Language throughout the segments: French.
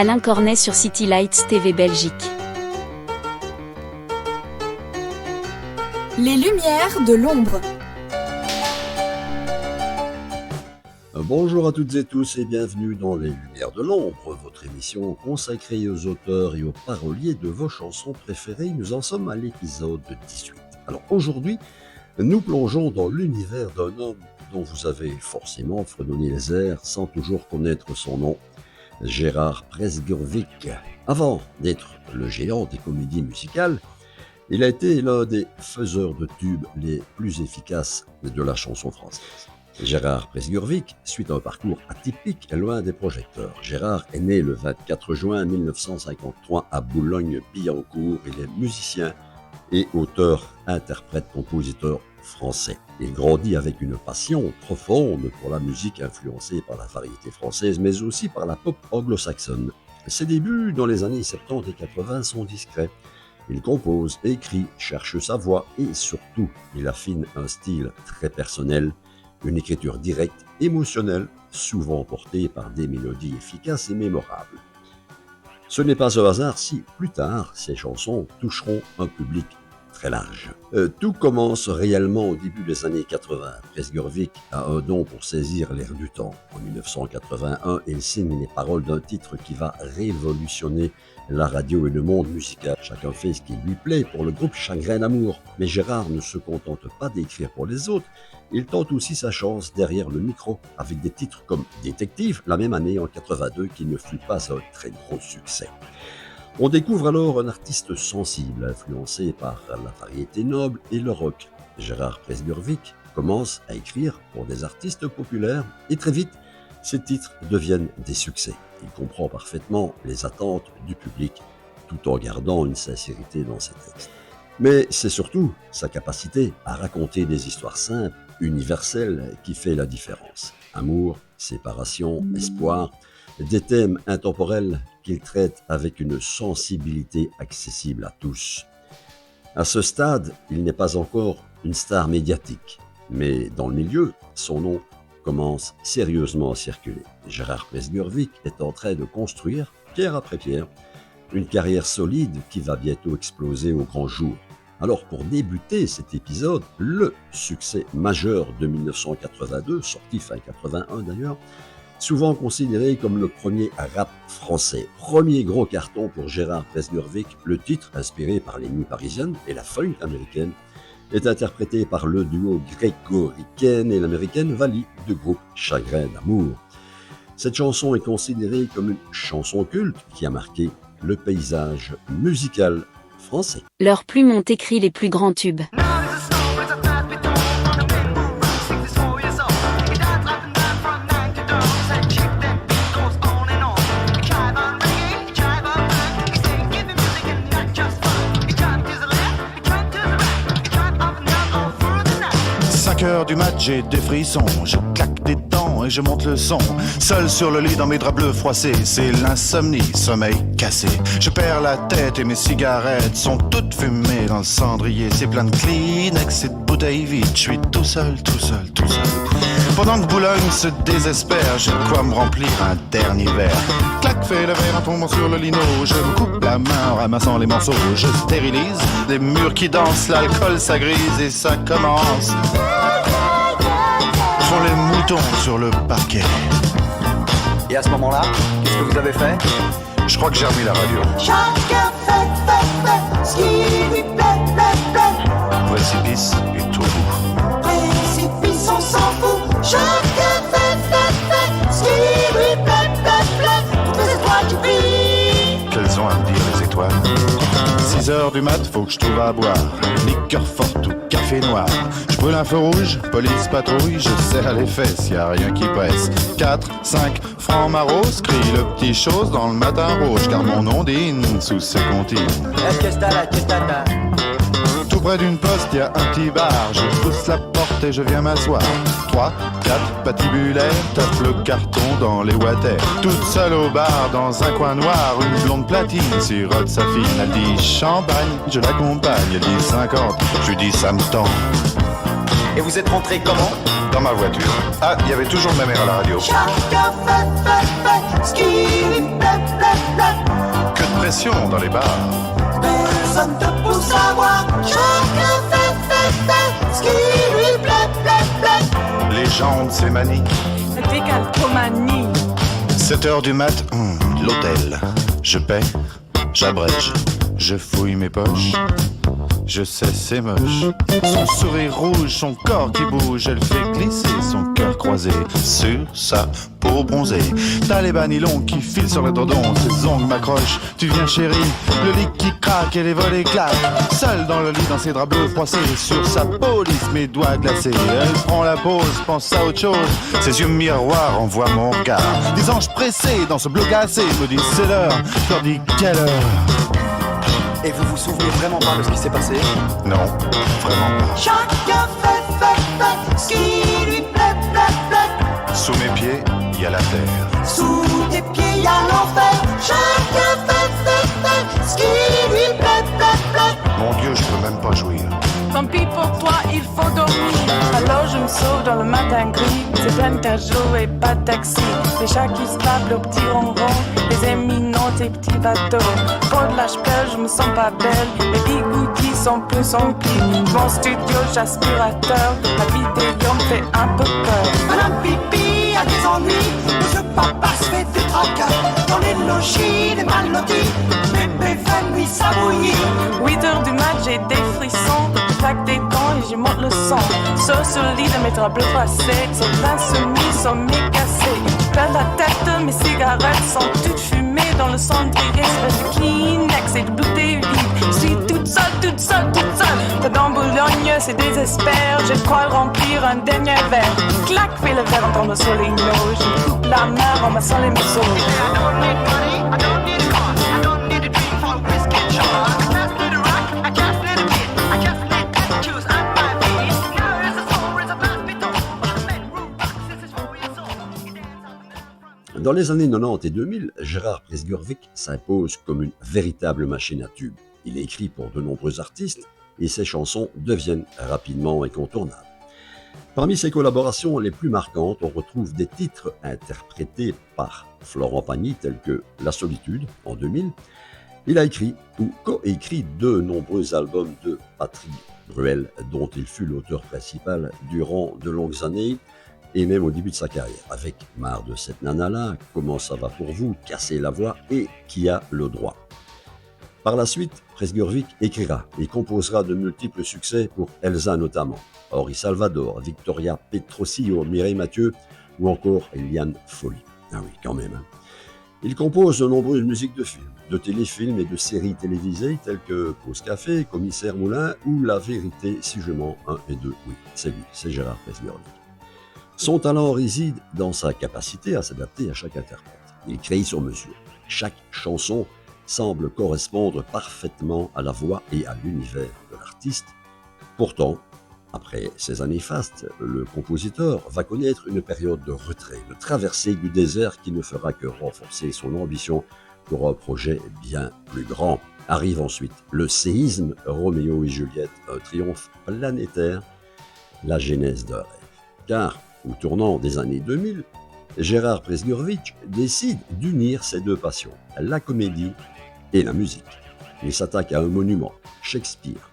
Alain Cornet sur City Lights TV Belgique. Les lumières de l'ombre. Bonjour à toutes et tous et bienvenue dans Les Lumières de l'Ombre, votre émission consacrée aux auteurs et aux paroliers de vos chansons préférées. Nous en sommes à l'épisode 18. Alors aujourd'hui, nous plongeons dans l'univers d'un homme dont vous avez forcément fredonné les airs sans toujours connaître son nom, Gérard Presgurvic. Avant d'être le géant des comédies musicales, il a été l'un des faiseurs de tubes les plus efficaces de la chanson française. Gérard Presgurvic suit un parcours atypique et loin des projecteurs. Gérard est né le 24 juin 1953 à Boulogne-Billancourt. Il est musicien et auteur, interprète, compositeur français. Il grandit avec une passion profonde pour la musique influencée par la variété française, mais aussi par la pop anglo-saxonne. Ses débuts dans les années 70 et 80 sont discrets. Il compose, écrit, cherche sa voix et surtout, il affine un style très personnel, une écriture directe, émotionnelle, souvent portée par des mélodies efficaces et mémorables. Ce n'est pas un hasard si, plus tard, ces chansons toucheront un public très large. Tout commence réellement au début des années 80. Presgurvic a un don pour saisir l'air du temps. En 1981, il signe les paroles d'un titre qui va révolutionner la radio et le monde musical. Chacun fait ce qui lui plaît pour le groupe Chagrin d'amour. Mais Gérard ne se contente pas d'écrire pour les autres. Il tente aussi sa chance derrière le micro avec des titres comme Détective, la même année en 82 qui ne fut pas un très gros succès. On découvre alors un artiste sensible, influencé par la variété noble et le rock. Gérard Presgurvic commence à écrire pour des artistes populaires et très vite, ses titres deviennent des succès. Il comprend parfaitement les attentes du public tout en gardant une sincérité dans ses textes. Mais c'est surtout sa capacité à raconter des histoires simples, universelles, qui fait la différence. Amour, séparation, espoir, des thèmes intemporels qu'il traite avec une sensibilité accessible à tous. À ce stade, il n'est pas encore une star médiatique, mais dans le milieu, son nom commence sérieusement à circuler. Gérard Presgurvic est en train de construire, pierre après pierre, une carrière solide qui va bientôt exploser au grand jour. Alors pour débuter cet épisode, le succès majeur de 1982, sorti fin 81 d'ailleurs, souvent considéré comme le premier rap français. Premier gros carton pour Gérard Presgurvic, le titre, inspiré par les nuits parisiennes et la funk américaine, est interprété par le duo grégoricaine et l'américaine Vali du groupe Chagrin d'amour. Cette chanson est considérée comme une chanson culte qui a marqué le paysage musical français. Leurs plumes ont écrit les plus grands tubes. Heures du match, j'ai des frissons, je claque des dents et je monte le son. Seul sur le lit dans mes draps bleus froissés, c'est l'insomnie, sommeil cassé. Je perds la tête et mes cigarettes sont toutes fumées dans le cendrier. C'est plein de Kleenex et de bouteilles vides, je suis tout seul, tout seul, tout seul. Pendant que Boulogne se désespère, j'ai de quoi me remplir un dernier verre. Clac, fais le verre en tombant sur le lino. Je me coupe la main en ramassant les morceaux. Je stérilise les murs qui dansent, l'alcool ça grise et ça commence. Font les moutons sur le parquet. Et à ce moment-là, qu'est-ce que vous avez fait? Je crois que j'ai remis la radio. Chacun fait ce qui lui plaît. Précipice et tout bout. Précipice, on s'en fout. Chacun fait ce qui lui plaît. Toutes les étoiles qui brillent. Qu'elles ont à me dire les étoiles? 6 heures du mat, faut que je trouve à boire. Liqueur forte ou café noir. Je brûle un feu rouge, police patrouille, je serre les fesses, y a rien qui presse. 4, 5 francs maros, crie le petit chose dans le matin rouge, car mon ondine sous ses comptines. Tout près d'une poste, y a un petit bar, je pousse la porte et je viens m'asseoir. 3, 4 patibulaires, tape le carton dans les water. Toute seule au bar, dans un coin noir, une blonde platine sirote sa fine. Elle dit champagne, je l'accompagne, elle dit 50, je lui dis ça me tend. Et vous êtes rentré comment? Dans ma voiture. Ah, il y avait toujours ma mère à la radio. Chacun fait ce qui lui plaît. pression dans les bars. Personne te pousse à voir. Chacun fait ce qui lui plaît. Les jambes, c'est manie. Décalcomanie. 7h du mat, l'hôtel. Je paie, j'abrège, je fouille mes poches. Je sais, c'est moche. Son sourire rouge, son corps qui bouge, elle fait glisser son cœur croisé sur sa peau bronzée. T'as les bas nylons qui filent sur le tendon, ses ongles m'accrochent. Tu viens chérie, le lit qui craque et les volets claquent. Seule dans le lit, dans ses draps bleus froissés, sur sa peau lisse, mes doigts glacés. Elle prend la pause, pense à autre chose. Ses yeux miroirs envoient mon regard. Des anges pressés dans ce bleu glacé me disent c'est l'heure. Je leur dis quelle heure. Et vous vous souvenez vraiment pas de ce qui s'est passé? Non, vraiment pas. Chacun fait ce qui lui plaît. Sous mes pieds, il y a la terre. Sous tes pieds, y a l'enfer. Chacun fait ce qui lui plaît. Mon Dieu, je peux même pas jouir. Tant pis pour toi, il faut dormir. Alors je me sauve dans le matin gris. C'est peine qu'à jouer, pas de taxi. Les chats qui se lavent le petit ronron. Les éminents, tes petits bateaux. Pour de l'âge je me sens pas belle. Les bigoudis sont plus emplis. Mon studio, j'aspirateur. La vidéo me fait un peu peur. Madame Pipi a des ennuis. Monsieur Papa se fait du tracas. Dans les logis, les mal lotis. Bébé fait nuit s'abouillir. 8h du mat, j'ai des frissons. Je claque des dents et j'y monte le son. Sur le lit de mes draps bleus froissés. Sur l'insomnie, sont mes cassés. Plein la tête, mes cigarettes sont toutes fumées dans le cendrier. C'est du Kleenex et du bouteille vide. Je suis toute seule. Pas dans Boulogne, c'est désespère. J'ai de quoi remplir un dernier verre. Clac, fais le verre en tombant sur les noix. Je coupe la mer en massant les morceaux. Dans les années 90 et 2000, Gérard Presgurvic s'impose comme une véritable machine à tubes. Il écrit pour de nombreux artistes et ses chansons deviennent rapidement incontournables. Parmi ses collaborations les plus marquantes, on retrouve des titres interprétés par Florent Pagny tels que La Solitude en 2000. Il a écrit ou co-écrit de nombreux albums de Patrick Bruel, dont il fut l'auteur principal durant de longues années et même au début de sa carrière, avec Marre de cette nana-là, Comment ça va pour vous, Casser la voix et Qui a le droit. Par la suite, Presgurvic écrira et composera de multiples succès pour Elsa notamment, Henri Salvador, Victoria Petrosio, Mireille Mathieu ou encore Eliane Folly. Ah oui, quand même. Hein. Il compose de nombreuses musiques de films, de téléfilms et de séries télévisées telles que Pause Café, Commissaire Moulin ou La Vérité si je mens 1 et 2. Oui, c'est lui, c'est Gérard Presgurvic. Son talent réside dans sa capacité à s'adapter à chaque interprète. Il crée sur mesure. Chaque chanson semble correspondre parfaitement à la voix et à l'univers de l'artiste. Pourtant, après ces années fastes, le compositeur va connaître une période de retrait, de traversée du désert qui ne fera que renforcer son ambition pour un projet bien plus grand. Arrive ensuite le séisme, Roméo et Juliette, un triomphe planétaire, la genèse d'un rêve. Car, au tournant des années 2000, Gérard Presgurvic décide d'unir ses deux passions, la comédie et la musique. Il s'attaque à un monument, Shakespeare.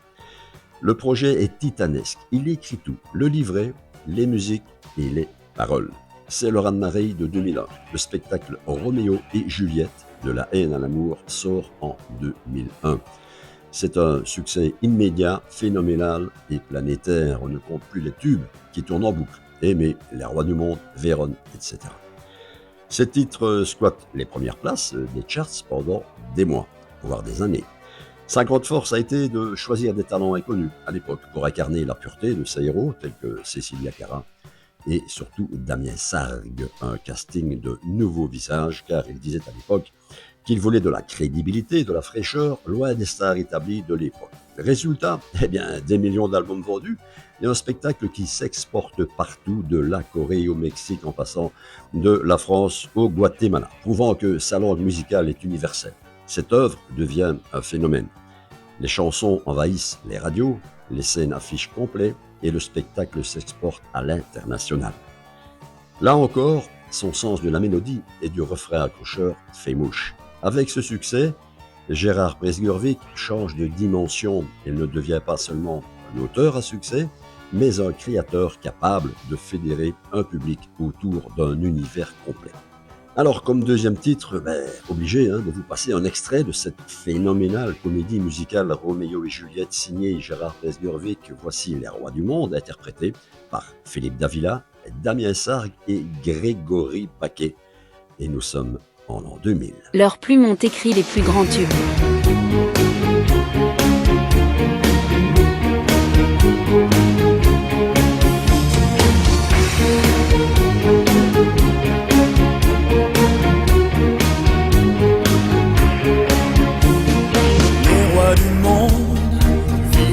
Le projet est titanesque, il écrit tout, le livret, les musiques et les paroles. C'est le raz-de-marée de 2001. Le spectacle Roméo et Juliette, de la haine à l'amour, sort en 2001. C'est un succès immédiat, phénoménal et planétaire. On ne compte plus les tubes qui tournent en boucle. Aimer, Les Rois du Monde, Vérone, etc. Ces titres squattent les premières places des charts pendant des mois, voire des années. Sa grande force a été de choisir des talents inconnus à l'époque pour incarner la pureté de ses héros tels que Cécilia Cara et surtout Damien Sargue, un casting de nouveaux visages car il disait à l'époque qu'il voulait de la crédibilité, de la fraîcheur, loin des stars établies de l'époque. Résultat, des millions d'albums vendus et un spectacle qui s'exporte partout, de la Corée au Mexique en passant de la France au Guatemala, prouvant que sa langue musicale est universelle. Cette œuvre devient un phénomène. Les chansons envahissent les radios, les scènes affichent complet et le spectacle s'exporte à l'international. Là encore, son sens de la mélodie et du refrain accrocheur fait mouche. Avec ce succès, Gérard Presgurvic change de dimension. Il ne devient pas seulement un auteur à succès, mais un créateur capable de fédérer un public autour d'un univers complet. Alors, comme deuxième titre, obligé de vous passer un extrait de cette phénoménale comédie musicale Roméo et Juliette signée Gérard Presgurvic. Voici Les Rois du Monde, interprété par Philippe Davila, Damien Sargue et Grégory Paquet. Et nous sommes en l'an 2000. Leurs plumes ont écrit les plus grands tubes.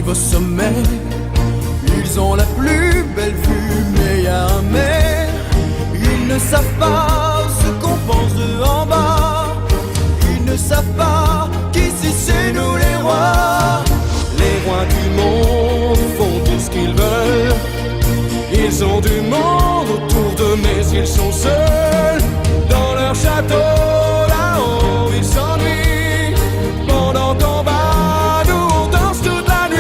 Au sommet, ils ont la plus belle vue, mais y a un mais. Ils ne savent pas ce qu'on pense de en bas. Ils ne savent pas qu'ici c'est nous les rois. Les rois du monde font tout ce qu'ils veulent. Ils ont du monde autour d'eux, mais ils sont seuls. Dans leur château, là-haut, ils s'ennuient. Pendant qu'on bat, nous on danse toute la nuit.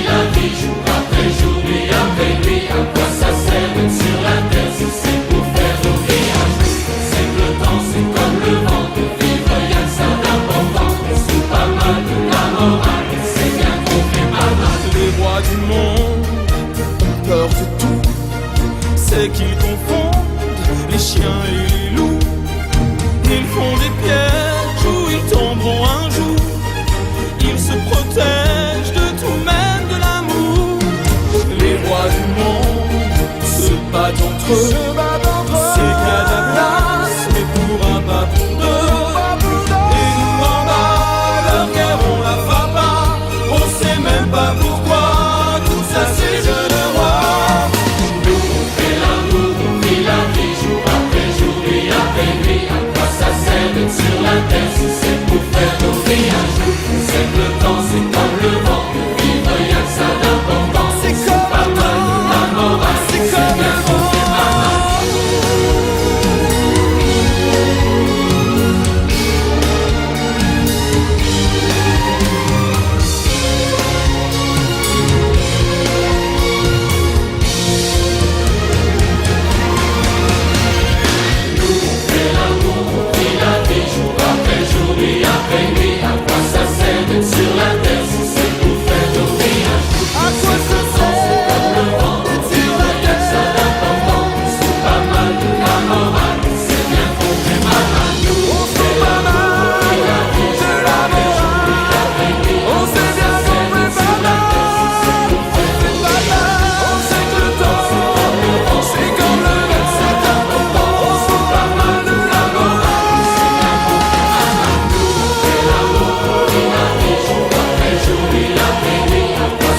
La vie jour après jour, nuit après nuit. À quoi ça sert d'être sur la terre si c'est pour faire nos villages? C'est que le temps c'est comme le vent, de vivre y'a que ça d'important. Sous pas mal de la morale, c'est bien qu'on fait pas mal. Les rois du monde ont peur de tout. C'est qu'ils confondent les chiens et les loups. Ils font des pièges où ils tomberont un jour. Ils se protègent de tout, même de l'amour. Les rois du monde se battent entre eux. C'est qu'à la place, mais pour un pas pour deux. Et nous en bas, leur guerre on la fera pas. On sait même pas pourquoi. Tout ça c'est jeunes rois. Nous on fait l'amour, on vit la vie jour après jour, nuit après nuit. À quoi ça sert d'être sur la terre si c'est pour faire nos villages? C'est que le temps c'est comme le vent, de vivre y'a que ça d'important. C'est comme pas mal de la morale, c'est comme bien le qu'on fait pas mal. Nous on fait l'amour, on vit la vie jour après jour, nuit après nuit. À quoi ça sert d'être sur la terre si c'est pour faire nos villages? À quoi ça sert d'être sur la terre? C'est pas mal de la morale, c'est bien qu'on fait pas mal. Nous On fait pas mal de la morale. On sait bien qu'on fait pas mal. On fait pas mal. On sait que le temps c'est comme le vent, c'est important. On fait pas mal de la morale.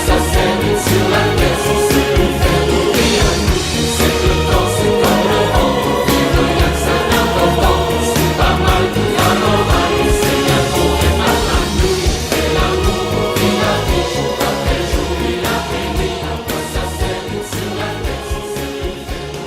ça sert d'être sur la terre si c'est pour faire nos villages? C'est que le temps c'est comme le vent, pour vivre y'a que ça d'important. C'est pas mal de la morale, c'est bien qu'on fait pas mal. Nous on fait l'amour, on vit la vie jour après jour, nuit après nuit. À quoi ça sert d'être sur la terre si c'est pour faire nos villages?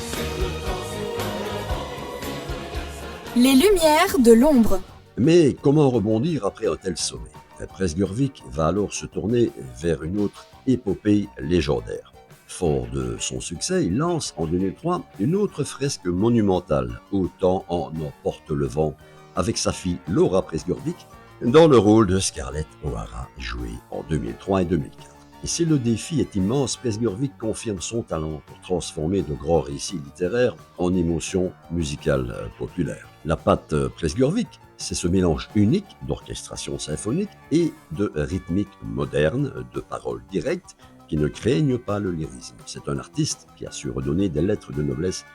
C'est que le temps c'est comme le vent, pour vivre y'a que ça d'important. Les lumières de l'ombre. Mais comment rebondir après un tel sommet? Presgurvic va alors se tourner vers une autre épopée légendaire. Fort de son succès, il lance en 2003 une autre fresque monumentale, Autant en emporte le vent, avec sa fille Laura Presgurvic dans le rôle de Scarlett O'Hara, joué en 2003 et 2004. Et si le défi est immense, Presgurvic confirme son talent pour transformer de grands récits littéraires en émotions musicales populaires. La patte Presgurvic, c'est ce mélange unique d'orchestration symphonique et de rythmique moderne, de paroles directes qui ne craignent pas le lyrisme. C'est un artiste qui a su redonner des lettres de noblesse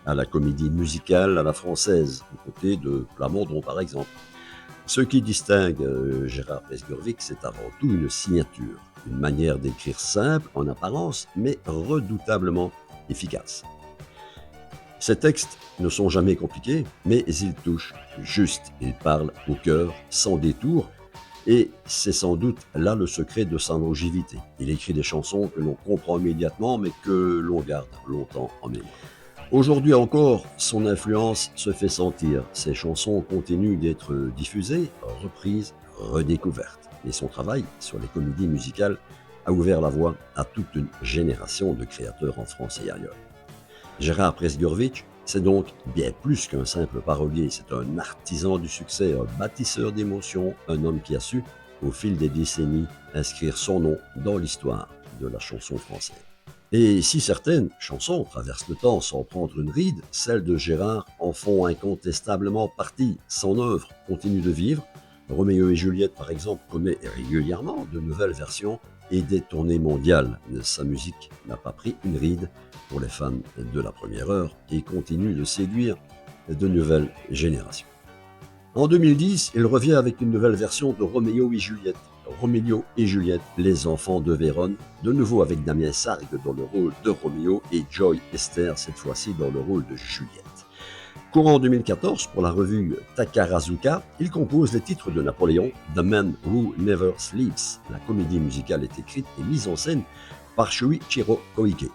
à la comédie musicale à la française, aux côtés de Plamondon par exemple. Ce qui distingue Gérard Presgurvic, c'est avant tout une signature, une manière d'écrire simple en apparence, mais redoutablement efficace. Ces textes ne sont jamais compliqués, mais ils touchent juste, ils parlent au cœur, sans détour, et c'est sans doute là le secret de sa longévité. Il écrit des chansons que l'on comprend immédiatement, mais que l'on garde longtemps en mémoire. Aujourd'hui encore, son influence se fait sentir. Ses chansons continuent d'être diffusées, reprises, redécouvertes. Et son travail sur les comédies musicales a ouvert la voie à toute une génération de créateurs en France et ailleurs. Gérard Presgurvic, c'est donc bien plus qu'un simple parolier, c'est un artisan du succès, un bâtisseur d'émotions, un homme qui a su, au fil des décennies, inscrire son nom dans l'histoire de la chanson française. Et si certaines chansons traversent le temps sans prendre une ride, celles de Gérard en font incontestablement partie. Son œuvre continue de vivre. Roméo et Juliette, par exemple, connaît régulièrement de nouvelles versions et des tournées mondiales. Sa musique n'a pas pris une ride pour les fans de la première heure et continue de séduire de nouvelles générations. En 2010, il revient avec une nouvelle version de Roméo et Juliette. Roméo et Juliette, les enfants de Vérone, de nouveau avec Damien Sargue dans le rôle de Roméo et Joy Esther, cette fois-ci dans le rôle de Juliette. Courant 2014, pour la revue Takarazuka, il compose les titres de Napoléon, The Man Who Never Sleeps. La comédie musicale est écrite et mise en scène par Shuichiro Koike.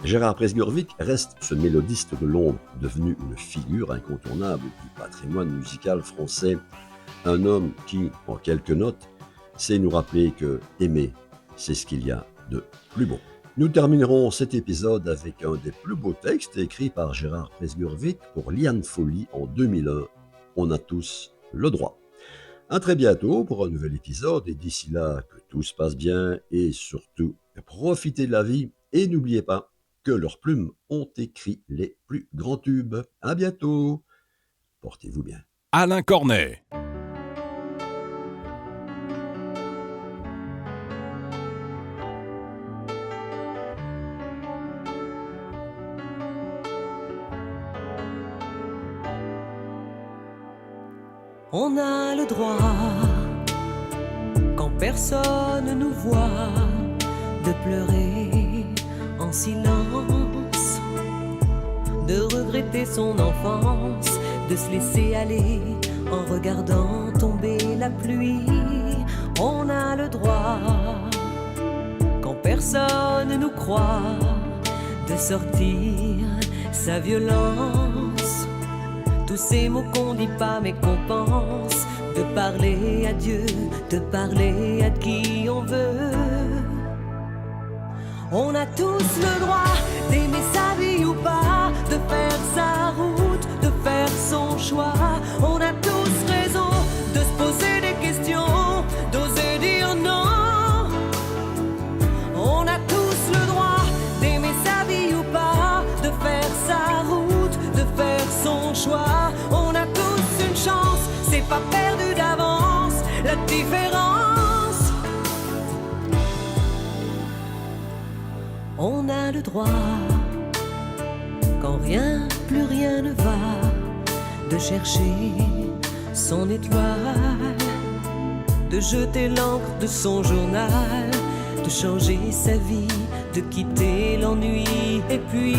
Gérard Presgurvic reste ce mélodiste de l'ombre, devenu une figure incontournable du patrimoine musical français. Un homme qui, en quelques notes, sait nous rappeler que aimer, c'est ce qu'il y a de plus beau. Nous terminerons cet épisode avec un des plus beaux textes écrits par Gérard Presgurvic pour Liane Folly en 2001. On a tous le droit. À très bientôt pour un nouvel épisode et d'ici là, que tout se passe bien et surtout, profitez de la vie et n'oubliez pas que leurs plumes ont écrit les plus grands tubes. À bientôt. Portez-vous bien. Alain Cornet. On a le droit, quand personne nous voit, de pleurer en silence, de regretter son enfance, de se laisser aller en regardant tomber la pluie. On a le droit, quand personne nous croit, de sortir sa violence. Tous ces mots qu'on dit pas mais qu'on pense, de parler à Dieu, de parler à qui on veut. On a tous le droit d'aimer sa vie ou pas, de faire sa route, de faire son choix. On a tous raison de se poser des questions, d'oser dire non. On a tous le droit d'aimer sa vie ou pas, de faire sa route, de faire son choix. On a tous une chance, c'est pas perdu d'avance, la différence. On a le droit, quand rien, plus rien ne va, de chercher son étoile, de jeter l'encre de son journal, de changer sa vie, de quitter l'ennui. Et puis